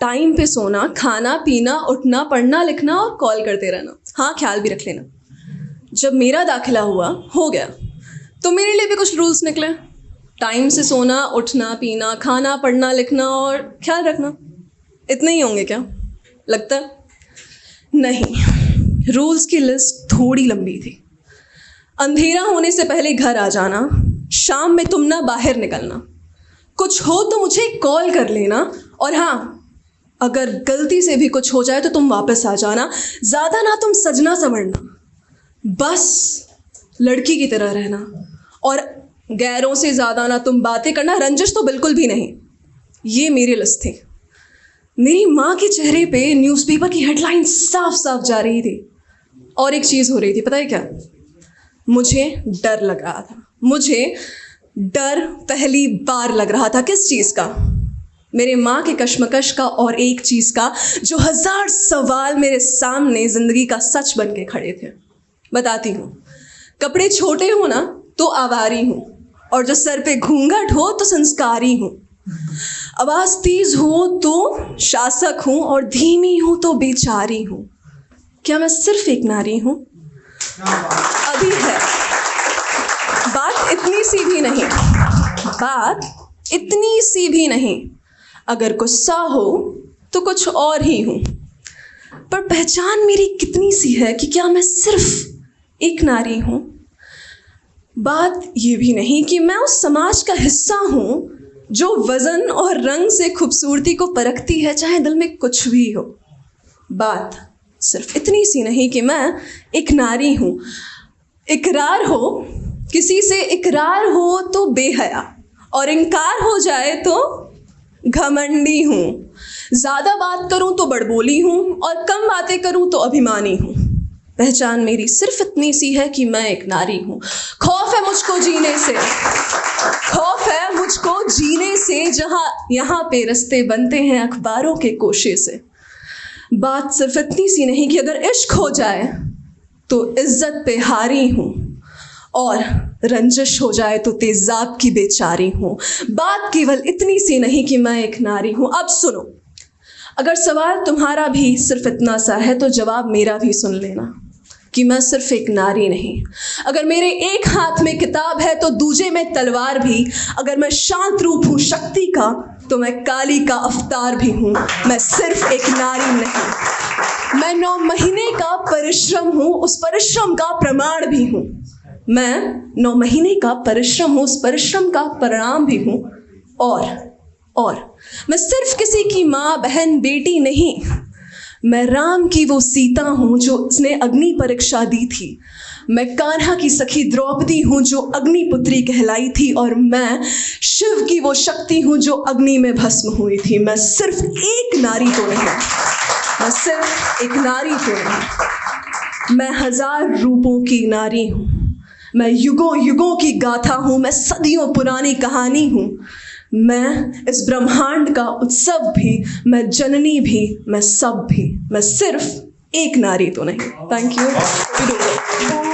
Time पे सोना, खाना पीना, उठना, पढ़ना लिखना और कॉल करते रहना। हाँ, ख्याल भी रख लेना, जब मेरा दाखिला हुआ हो गया तो मेरे लिए भी कुछ रूल्स निकले। टाइम से सोना, उठना, पीना, खाना, पढ़ना, लिखना और ख्याल रखना। इतने ही होंगे क्या लगता है? नहीं, रूल्स की लिस्ट थोड़ी लंबी थी। अंधेरा होने से पहले घर आ जाना, शाम में तुम ना बाहर निकलना, कुछ हो तो मुझे कॉल कर लेना, और हाँ, अगर गलती से भी कुछ हो जाए तो तुम वापस आ जाना। ज़्यादा ना तुम सजना संवरना, बस लड़की की तरह रहना, और गैरों से ज़्यादा ना तुम बातें करना, रंजिश तो बिल्कुल भी नहीं। ये मेरी लिस्ट थी। मेरी माँ के चेहरे पे न्यूज़पेपर की हेडलाइन साफ साफ जा रही थी, और एक चीज़ हो रही थी, पता है क्या? मुझे डर लग रहा था। मुझे डर पहली बार लग रहा था। किस चीज़ का? मेरे माँ के कश्मकश का, और एक चीज़ का जो 1000 सवाल मेरे सामने ज़िंदगी का सच बन के खड़े थे। बताती हूँ। कपड़े छोटे हो ना तो आवारी हूँ, और जो सर पे घूंघट हो तो संस्कारी हूँ। आवाज़ तेज हो तो शासक हूँ, और धीमी हूँ तो बेचारी हूँ। क्या मैं सिर्फ एक नारी हूँ? अभी है। बात इतनी सी भी नहीं, बात इतनी सी भी नहीं। अगर गुस्सा हो तो कुछ और ही हूँ, पर पहचान मेरी कितनी सी है कि क्या मैं सिर्फ एक नारी हूँ? बात ये भी नहीं कि मैं उस समाज का हिस्सा हूँ जो वज़न और रंग से खूबसूरती को परखती है, चाहे दिल में कुछ भी हो। बात सिर्फ इतनी सी नहीं कि मैं एक नारी हूँ। इकरार हो, किसी से इकरार हो तो बेहया, और इनकार हो जाए तो घमंडी हूँ। ज़्यादा बात करूँ तो बड़बोली हूँ, और कम बातें करूँ तो अभिमानी हूँ। पहचान मेरी सिर्फ इतनी सी है कि मैं एक नारी हूँ। खौफ है मुझको जीने से, खौफ है मुझको जीने से, जहाँ यहाँ पे रास्ते बनते हैं अखबारों के कोशे से। बात सिर्फ इतनी सी नहीं कि अगर इश्क हो जाए तो इज्जत पे हारी हूँ, और रंजिश हो जाए तो तेजाब की बेचारी हूँ। बात केवल इतनी सी नहीं कि मैं एक नारी हूँ। अब सुनो, अगर सवाल तुम्हारा भी सिर्फ इतना सा है तो जवाब मेरा भी सुन लेना कि मैं सिर्फ एक नारी नहीं। अगर मेरे एक हाथ में किताब है तो दूजे में तलवार भी। अगर मैं शांत रूप हूँ शक्ति का तो मैं काली का अवतार भी हूँ। मैं सिर्फ एक नारी नहीं, मैं 9 महीने का परिश्रम हूँ, उस परिश्रम का प्रमाण भी हूँ। मैं 9 महीने का परिश्रम हूँ, उस परिश्रम का परिणाम भी हूँ। और मैं सिर्फ किसी की माँ, बहन, बेटी नहीं, मैं राम की वो सीता हूँ जो उसने अग्नि परीक्षा दी थी। मैं कान्हा की सखी द्रौपदी हूँ जो अग्निपुत्री कहलाई थी, और मैं शिव की वो शक्ति हूँ जो अग्नि में भस्म हुई थी। मैं सिर्फ एक नारी तो नहीं, मैं सिर्फ एक नारी तो नहीं, मैं 1000 रूपों की नारी हूँ। मैं युगों युगों की गाथा हूँ, मैं सदियों पुरानी कहानी हूँ। मैं इस ब्रह्मांड का उत्सव भी, मैं जननी भी, मैं सब भी। मैं सिर्फ एक नारी तो नहीं। Thank you.